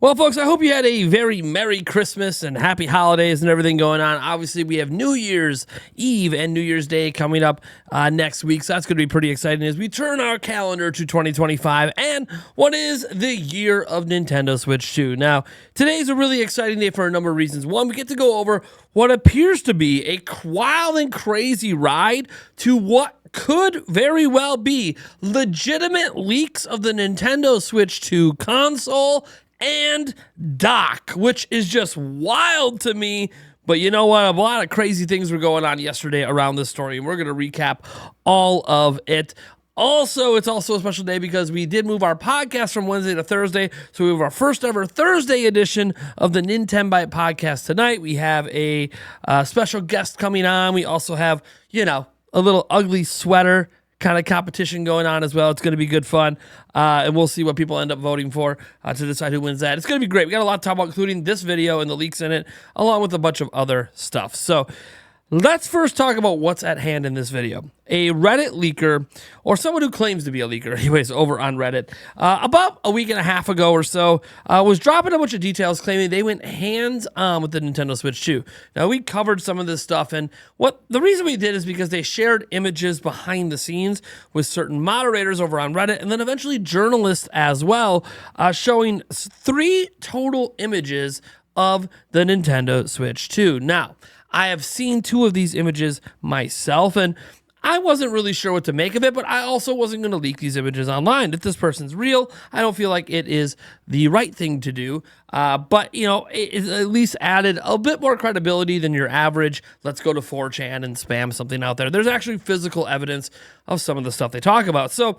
Well, folks, I hope you had a very Merry Christmas and Happy Holidays and everything going on. Obviously, we have New Year's Eve and New Year's Day coming up next week, so that's going to be pretty exciting as we turn our calendar to 2025 and what is the year of Nintendo Switch 2. Now, today's a really exciting day for a number of reasons. One, we get to go over what appears to be a wild and crazy ride to what could very well be legitimate leaks of the Nintendo Switch 2 console and dock, which is just wild to me. But you know what? A lot of crazy things were going on yesterday around this story, and we're going to recap all of it. Also, it's also a special day because we did move our podcast from Wednesday to Thursday. So we have our first ever Thursday edition of the Nintendo Byte podcast tonight. We have a special guest coming on. We also have, a little ugly sweater kind of competition going on as well. It's going to be good fun, and we'll see what people end up voting for to decide who wins that. It's going to be great. We got a lot to talk about, including this video and the leaks in it, along with a bunch of other stuff. So let's first talk about what's at hand in this video. A Reddit leaker, or someone who claims to be a leaker anyways, over on Reddit, about a week and a half ago or so, was dropping a bunch of details claiming they went hands-on with the Nintendo Switch 2. Now, we covered some of this stuff, and the reason we did is because they shared images behind the scenes with certain moderators over on Reddit, and then eventually journalists as well, showing 3 total images of the Nintendo Switch 2. Now, I have seen 2 of these images myself, and I wasn't really sure what to make of it, but I also wasn't going to leak these images online. If this person's real, I don't feel like it is the right thing to do. But, it at least added a bit more credibility than your average, let's go to 4chan and spam something out there. There's actually physical evidence of some of the stuff they talk about. So,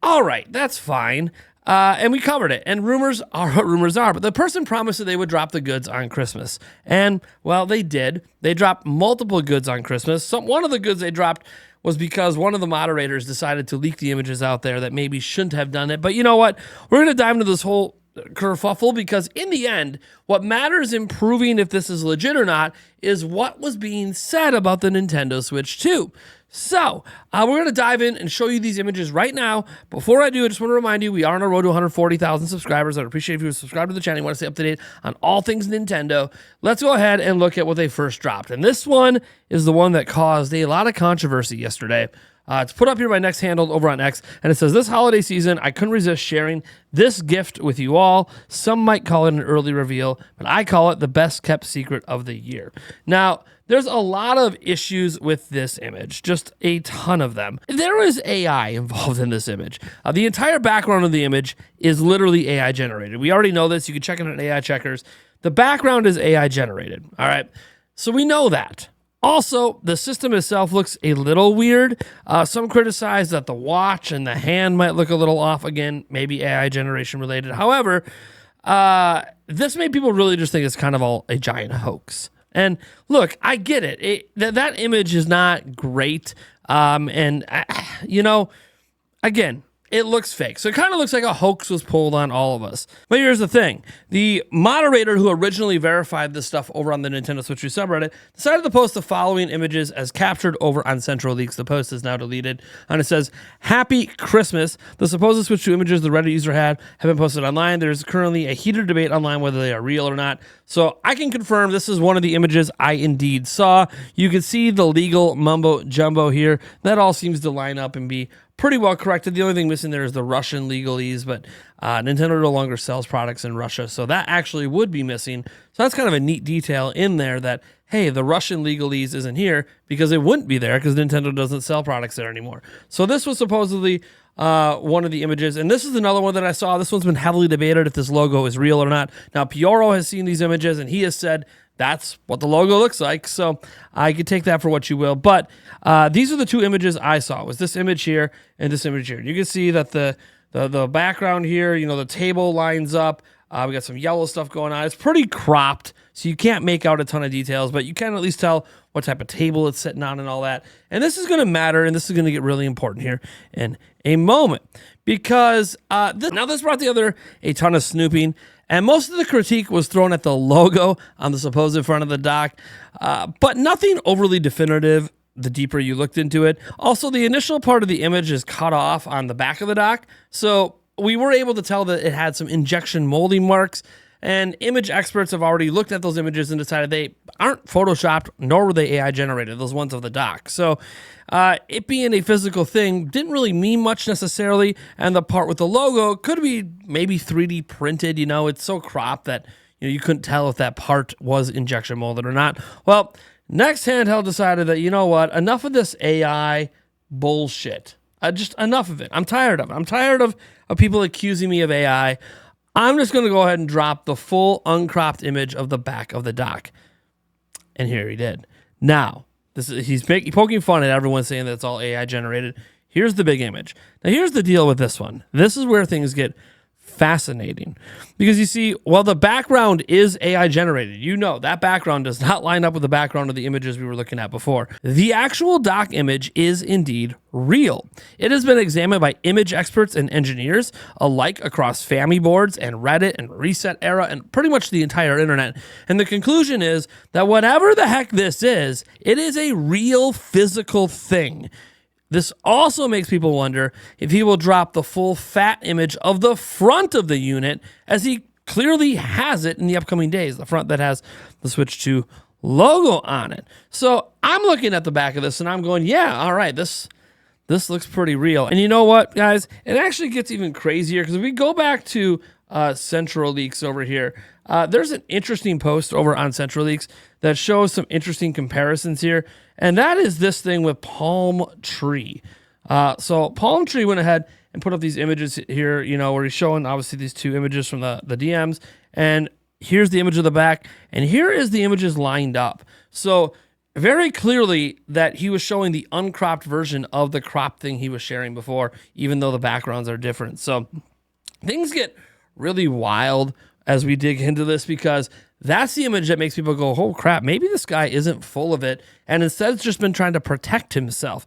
all right, that's fine. And we covered it. And rumors are what rumors are. But the person promised that they would drop the goods on Christmas. And, well, they did. They dropped multiple goods on Christmas. One of the goods they dropped was because one of the moderators decided to leak the images out there that maybe shouldn't have done it. But you know what? We're going to dive into this whole kerfuffle because in the end, what matters in proving if this is legit or not is what was being said about the Nintendo Switch 2. So, we're going to dive in and show you these images right now. Before I do, I just want to remind you, we are on a road to 140,000 subscribers. I'd appreciate if you would subscribe to the channel. You want to stay up to date on all things Nintendo. Let's go ahead and look at what they first dropped. And this one is the one that caused a lot of controversy yesterday. It's put up here by Next Handled over on X, and it says, this holiday season, I couldn't resist sharing this gift with you all. Some might call it an early reveal, but I call it the best kept secret of the year. Now, there's a lot of issues with this image, just a ton of them. There is AI involved in this image. The entire background of the image is literally AI generated. We already know this. You can check it on AI checkers. The background is AI generated, all right? So we know that. Also, the system itself looks a little weird. Some criticize that the watch and the hand might look a little off. Again, maybe AI generation related. However, this made people really just think it's kind of all a giant hoax. And look, I get it. That image is not great. Again, it looks fake. So it kind of looks like a hoax was pulled on all of us. But here's the thing. The moderator who originally verified this stuff over on the Nintendo Switch 2 subreddit decided to post the following images as captured over on Central Leaks. The post is now deleted. And it says, Happy Christmas. The supposed Switch 2 images the Reddit user had have been posted online. There's currently a heated debate online whether they are real or not. So I can confirm this is one of the images I indeed saw. You can see the legal mumbo jumbo here. That all seems to line up and be pretty well corrected. The only thing missing there is the Russian legalese, but Nintendo no longer sells products in Russia, so that actually would be missing. So that's kind of a neat detail in there that, hey, the Russian legalese isn't here because it wouldn't be there because Nintendo doesn't sell products there anymore. So this was supposedly one of the images, and this is another one that I saw. This one's been heavily debated if this logo is real or not. Now, Pioro has seen these images, and he has said that's what the logo looks like, so I could take that for what you will. But these are the 2 images I saw. It was this image here and this image here. You can see that the background here, the table lines up. We got some yellow stuff going on. It's pretty cropped, so you can't make out a ton of details, but you can at least tell what type of table it's sitting on and all that. And this is going to matter, and this is going to get really important here in a moment, because this brought together a ton of snooping. And most of the critique was thrown at the logo on the supposed front of the dock, but nothing overly definitive the deeper you looked into it. Also, the initial part of the image is cut off on the back of the dock, so we were able to tell that it had some injection molding marks, And image experts have already looked at those images and decided they aren't photoshopped, nor were they AI generated, those ones of the dock. So it being a physical thing didn't really mean much necessarily. And the part with the logo could be maybe 3D printed. It's so cropped that you couldn't tell if that part was injection molded or not. Well, Next Handheld decided that, you know what, enough of this AI bullshit. Just enough of it. I'm tired of it. I'm tired of people accusing me of AI. I'm just going to go ahead and drop the full uncropped image of the back of the dock. And here he did. Now, he's poking fun at everyone saying that it's all AI generated. Here's the big image. Now, here's the deal with this one. This is where things get fascinating, because you see, while the background is AI generated, that background does not line up with the background of the images we were looking at before. The actual dock image is indeed real. It has been examined by image experts and engineers alike across Family boards and Reddit and Reset Era and pretty much the entire internet. And the conclusion is that whatever the heck this is, it is a real physical thing. This also makes people wonder if he will drop the full fat image of the front of the unit, as he clearly has it in the upcoming days, the front that has the Switch 2 logo on it. So I'm looking at the back of this and I'm going, yeah, all right, this looks pretty real. And you know what, guys? It actually gets even crazier, because if we go back to Central Leaks over here, there's an interesting post over on Central Leaks that shows some interesting comparisons here. And that is this thing with Palm Tree. So Palm Tree went ahead and put up these images here, where he's showing obviously these two images from the DMs. And here's the image of the back. And here is the images lined up. So very clearly that he was showing the uncropped version of the cropped thing he was sharing before, even though the backgrounds are different. So things get really wild as we dig into this, because that's the image that makes people go, oh crap, maybe this guy isn't full of it, and instead it's just been trying to protect himself.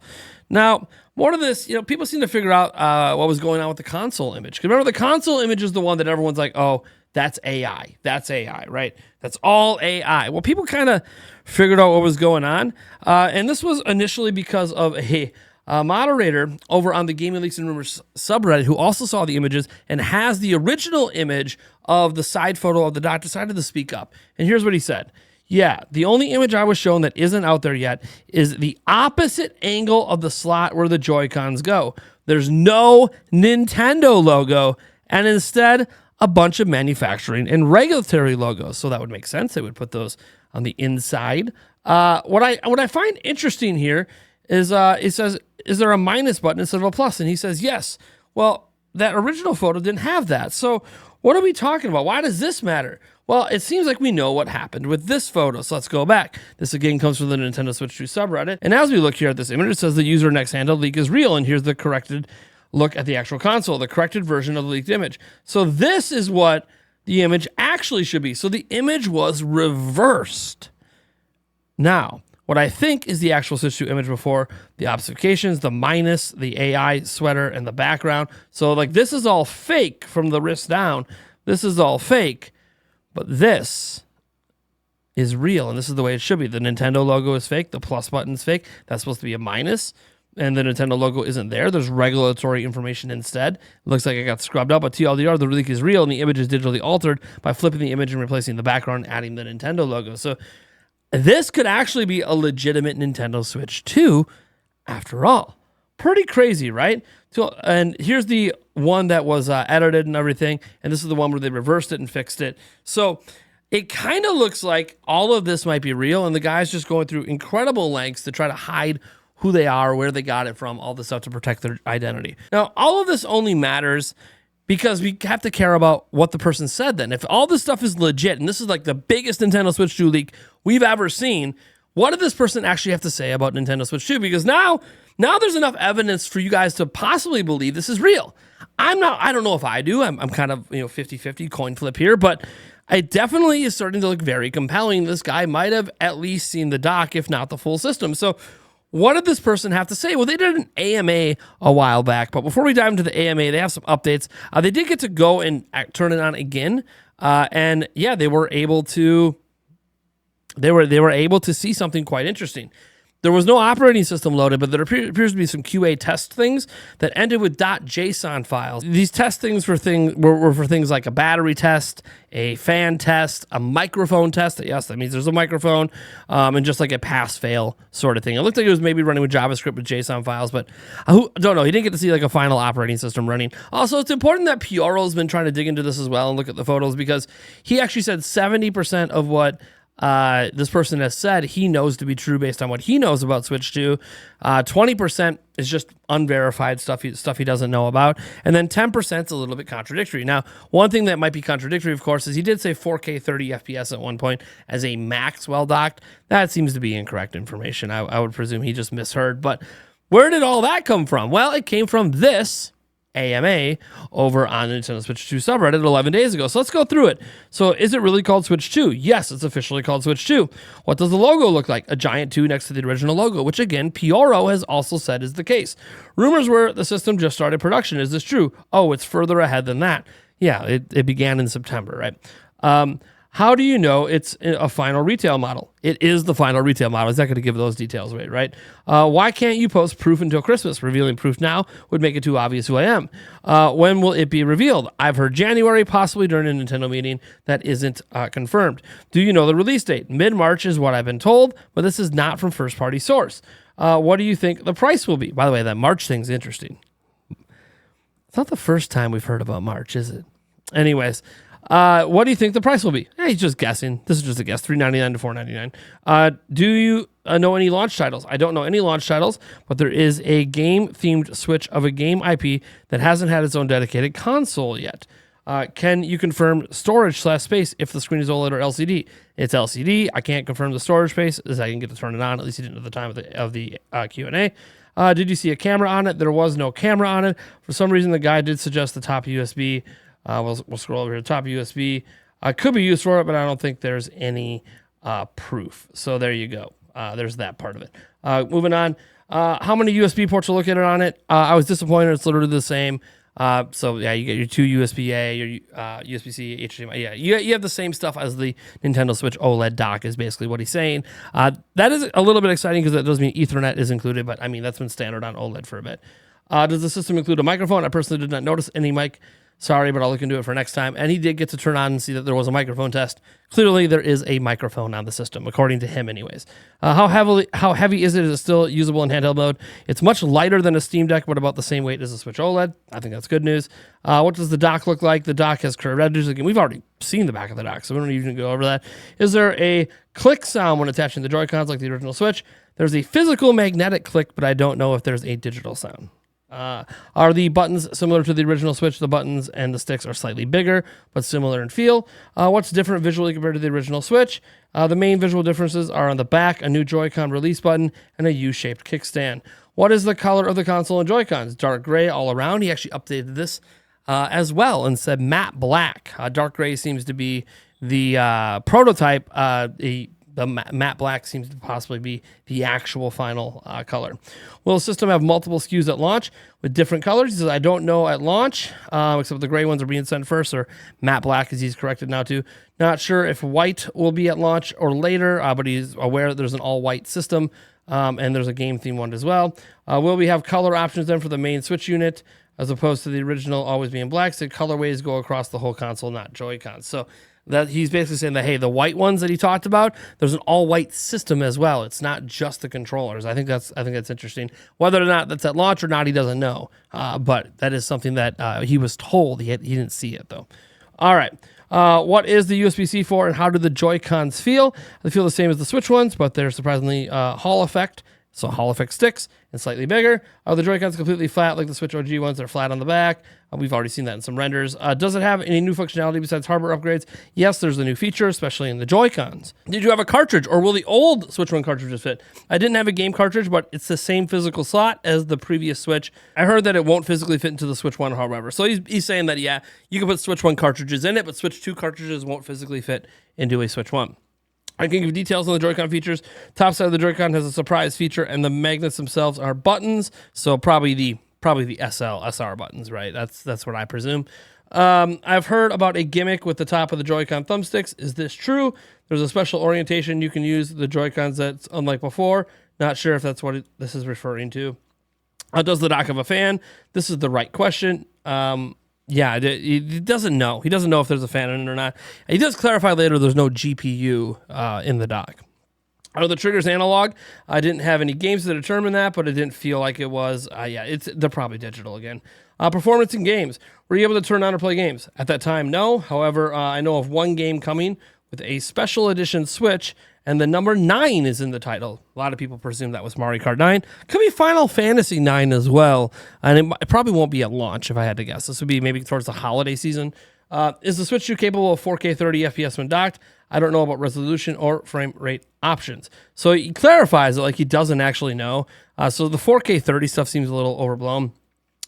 Now, more to this, people seem to figure out what was going on with the console image. Remember, the console image is the one that everyone's like, oh, that's AI. That's AI, right? That's all AI. Well, people kind of figured out what was going on, and this was initially because of a moderator over on the Gaming Leaks and Rumors subreddit, who also saw the images and has the original image of the side photo of the dock, decided to speak up. And here's what he said. Yeah, the only image I was shown that isn't out there yet is the opposite angle of the slot where the Joy-Cons go. There's no Nintendo logo, and instead a bunch of manufacturing and regulatory logos. So that would make sense. They would put those on the inside. What I find interesting here is it says, is there a minus button instead of a plus? And he says, yes. Well, that original photo didn't have that. So what are we talking about? Why does this matter? Well, it seems like we know what happened with this photo. So let's go back. This again comes from the Nintendo Switch 2 subreddit. And as we look here at this image, it says the user Next Handheld leak is real. And here's the corrected look at the actual console, the corrected version of the leaked image. So this is what the image actually should be. So the image was reversed. Now, what I think is the actual Switch 2 image before the obfuscations, the minus, the AI sweater, and the background. So like this is all fake from the wrist down. This is all fake, but this is real, and this is the way it should be. The Nintendo logo is fake. The plus button is fake. That's supposed to be a minus, and the Nintendo logo isn't there. There's regulatory information instead. It looks like it got scrubbed out, but TLDR, the leak is real, and the image is digitally altered by flipping the image and replacing the background and adding the Nintendo logo. So this could actually be a legitimate Nintendo Switch 2 after all. Pretty crazy, right? So, and here's the one that was edited and everything, and this is the one where they reversed it and fixed it. So it kind of looks like all of this might be real, and the guy's just going through incredible lengths to try to hide who they are, where they got it from, all this stuff to protect their identity. Now, all of this only matters because we have to care about what the person said then. If all this stuff is legit, and this is like the biggest Nintendo Switch 2 leak we've ever seen, what did this person actually have to say about Nintendo Switch 2? Because now there's enough evidence for you guys to possibly believe this is real. I don't know if I do. I'm kind of 50-50 coin flip here, but it definitely is starting to look very compelling. This guy might have at least seen the dock, if not the full system. So what did this person have to say? Well, they did an AMA a while back, but before we dive into the AMA, they have some updates. They did get to go and turn it on again, and yeah, they were able to see something quite interesting. There was no operating system loaded, but there appears to be some QA test things that ended with .json files. These test things were for things like a battery test, a fan test, a microphone test. Yes, that means there's a microphone, and just like a pass-fail sort of thing. It looked like it was maybe running with JavaScript with JSON files, but I don't know. He didn't get to see like a final operating system running. Also, it's important that Pioro has been trying to dig into this as well and look at the photos, because he actually said 70% of what this person has said he knows to be true based on what he knows about Switch 2. 20% is just unverified stuff he doesn't know about, and then 10% is a little bit contradictory. Now, one thing that might be contradictory, of course, is he did say 4K 30 FPS at one point as a max while docked. That seems to be incorrect information. I would presume he just misheard. But where did all that come from? Well, it came from this AMA over on the Nintendo Switch 2 subreddit 11 days ago. So let's go through it. So is it really called Switch 2? Yes, it's officially called Switch 2. What does the logo look like? A giant 2 next to the original logo, which again, Pioro has also said is the case. Rumors were the system just started production. Is this true? Oh, it's further ahead than that. Yeah, it began in September, right? How do you know it's a final retail model? It is the final retail model. It's not going to give those details away, right? Why can't you post proof until Christmas? Revealing proof now would make it too obvious who I am. When will it be revealed? I've heard January, possibly during a Nintendo meeting. That isn't confirmed. Do you know the release date? Mid-March is what I've been told, but this is not from first-party source. What do you think the price will be? By the way, that March thing's interesting. It's not the first time we've heard about March, is it? Anyways, what do you think the price will be? He's just guessing. This is just a guess. $3.99 to $4.99. Do you know any launch titles? I don't know any launch titles, but there is a game-themed Switch of a game IP that hasn't had its own dedicated console yet. Can you confirm storage/space if the screen is OLED or LCD? It's LCD. I can't confirm the storage space as I can get to turn it on. At least you didn't at the time of the Q&A. Did you see a camera on it? There was no camera on it. For some reason, the guy did suggest the top USB. We'll scroll over here. Top USB could be used for it, but I don't think there's any proof. So there you go. There's that part of it. Moving on. How many USB ports are located on it? I was disappointed. It's literally the same. So yeah, you get your two USB-A, your USB-C, HDMI. Yeah, you have the same stuff as the Nintendo Switch OLED dock is basically what he's saying. That is a little bit exciting because that does mean Ethernet is included, but I mean, that's been standard on OLED for a bit. Does the system include a microphone? I personally did not notice any mic. Sorry, but I'll look into it for next time. And he did get to turn on and see that there was a microphone test. Clearly, there is a microphone on the system, according to him anyways. How heavy is it? Is it still usable in handheld mode? It's much lighter than a Steam Deck, but about the same weight as a Switch OLED. I think that's good news. What does the dock look like? The dock has curved edges. Again, we've already seen the back of the dock, so we don't even go over that. Is there a click sound when attaching the Joy-Cons like the original Switch? There's a physical magnetic click, but I don't know if there's a digital sound. Are the buttons similar to the original Switch? The buttons and the sticks are slightly bigger, but similar in feel. What's different visually compared to the original Switch? The main visual differences are on the back, a new Joy-Con release button, and a U-shaped kickstand. What is the color of the console and Joy-Cons? Dark gray all around. He actually updated this as well and said matte black. Dark gray seems to be the prototype. The matte black seems to possibly be the actual final color. Will the system have multiple SKUs at launch with different colors? He says, I don't know at launch, except the gray ones are being sent first, or matte black as he's corrected now too. Not sure if white will be at launch or later, but he's aware that there's an all-white system, and there's a game-themed one as well. Will we have color options then for the main Switch unit, as opposed to the original always being black? So colorways go across the whole console, not Joy-Cons. So that he's basically saying that, hey, the white ones that he talked about, there's an all-white system as well. It's not just the controllers. I think that's interesting. Whether or not that's at launch or not, he doesn't know. But that is something that he was told. He didn't see it, though. All right. What is the USB-C for, and how do the Joy-Cons feel? They feel the same as the Switch ones, but they're surprisingly Hall effect. So Hall effect sticks and slightly bigger. Are the Joy-Cons completely flat like the Switch OG ones? They're flat on the back. We've already seen that in some renders. Does it have any new functionality besides hardware upgrades? Yes, there's a new feature, especially in the Joy-Cons. Did you have a cartridge, or will the old Switch 1 cartridges fit? I didn't have a game cartridge, but it's the same physical slot as the previous Switch. I heard that it won't physically fit into the Switch 1, however. So he's saying that, yeah, you can put Switch 1 cartridges in it, but Switch 2 cartridges won't physically fit into a Switch 1. I can give details on the Joy-Con features. Top side of the Joy-Con has a surprise feature, and the magnets themselves are buttons. So probably the SR buttons, right? That's what I presume. I've heard about a gimmick with the top of the Joy-Con thumbsticks. Is this true? There's a special orientation you can use the Joy-Cons that's unlike before. Not sure if that's what this is referring to. Does the dock have a fan? This is the right question. Yeah, he doesn't know. He doesn't know if there's a fan in it or not. He does clarify later there's no GPU in the dock. Are the triggers analog? I didn't have any games to determine that, but it didn't feel like it was. Yeah, they're probably digital again. Performance in games. Were you able to turn on or play games? At that time, no. However, I know of one game coming with a special edition Switch, and the number 9 is in the title. A lot of people presume that was Mario Kart 9. Could be Final Fantasy 9 as well. And it probably won't be at launch, if I had to guess. This would be maybe towards the holiday season. Is the Switch 2 capable of 4K 30 FPS when docked? I don't know about resolution or frame rate options. So he clarifies it like he doesn't actually know. So the 4K 30 stuff seems a little overblown.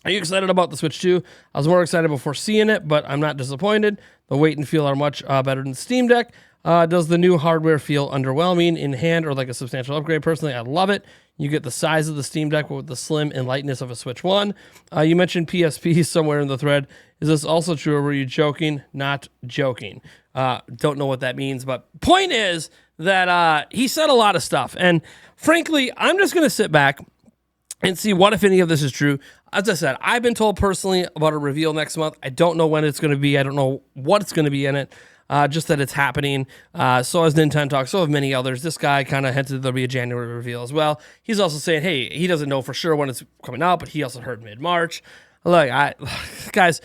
Are you excited about the Switch 2? I was more excited before seeing it, but I'm not disappointed. The weight and feel are much better than the Steam Deck. Does the new hardware feel underwhelming in hand or like a substantial upgrade? Personally, I love it. You get the size of the Steam Deck with the slim and lightness of a Switch 1. You mentioned PSP somewhere in the thread. Is this also true, or were you joking? Not joking. Don't know what that means, but point is that he said a lot of stuff. And frankly, I'm just going to sit back and see what, if any, of this is true. As I said, I've been told personally about a reveal next month. I don't know when it's going to be. I don't know what it's going to be in it. Just that it's happening. So has Nintendo Talk. So have many others. This guy kind of hinted there'll be a January reveal as well. He's also saying, hey, he doesn't know for sure when it's coming out, but he also heard mid-March. Look, guys,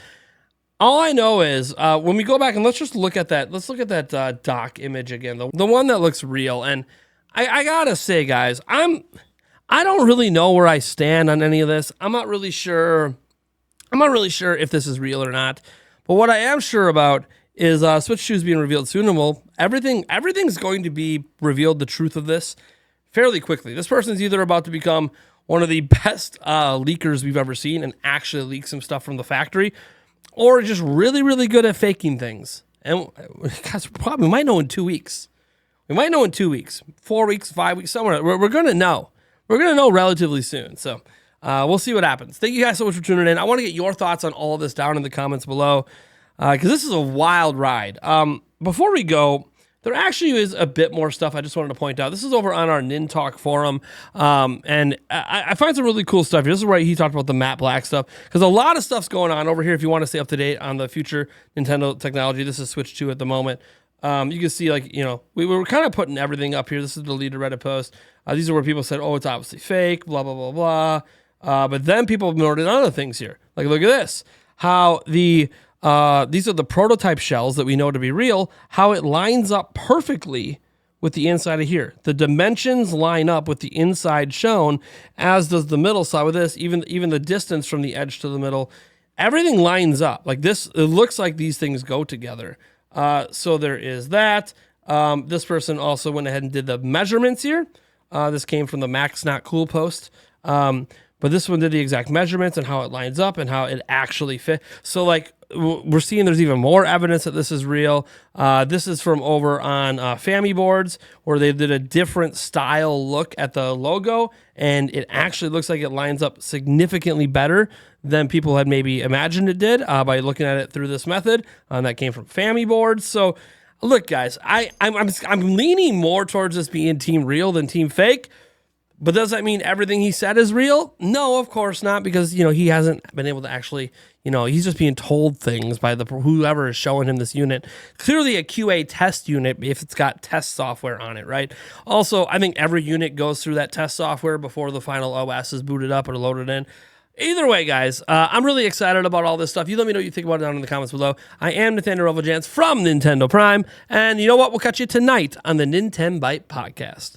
all I know is when we go back and let's just look at that. Let's look at that dock image again, the one that looks real. And I gotta say, guys, I don't really know where I stand on any of this. I'm not really sure if this is real or not. But what I am sure about is Switch 2 is being revealed soon, and well, everything's going to be revealed, the truth of this, fairly quickly. This person's either about to become one of the best leakers we've ever seen and actually leak some stuff from the factory, or just really, really good at faking things. And guys, we might know in 2 weeks. We might know in 2 weeks, 4 weeks, 5 weeks, somewhere. We're going to know. We're going to know relatively soon. So we'll see what happens. Thank you guys so much for tuning in. I want to get your thoughts on all of this down in the comments below, because this is a wild ride. Before we go, there actually is a bit more stuff I just wanted to point out. This is over on our Nintalk forum, and I find some really cool stuff here. This is where he talked about the matte black stuff, because a lot of stuff's going on over here if you want to stay up to date on the future Nintendo technology. This is Switch 2 at the moment. You can see, like, you know, we were kind of putting everything up here. This is the deleted Reddit post. These are where people said, oh, it's obviously fake, blah, blah, blah, blah. But then people noted other things here. Like, look at this. How these are the prototype shells that we know to be real, how it lines up perfectly with the inside of here. The dimensions line up with the inside shown, as does the middle side with this, even the distance from the edge to the middle. Everything lines up. Like this, it looks like these things go together. So there is that. This person also went ahead and did the measurements here. This came from the Max Not Cool post. But this one did the exact measurements and how it lines up and how it actually fit. So, like, we're seeing there's even more evidence that this is real. This is from over on Family Boards, where they did a different style look at the logo, and it actually looks like it lines up significantly better than people had maybe imagined it did by looking at it through this method. That came from Family Boards. So, look, guys, I'm leaning more towards this being team real than team fake. But does that mean everything he said is real? No, of course not, because, you know, he hasn't been able to actually, you know, he's just being told things by whoever is showing him this unit. Clearly a QA test unit if it's got test software on it, right? Also, I think every unit goes through that test software before the final OS is booted up or loaded in. Either way, guys, I'm really excited about all this stuff. You let me know what you think about it down in the comments below. I am Nathaniel Relvajans from Nintendo Prime, and you know what? We'll catch you tonight on the Nintendo Byte podcast.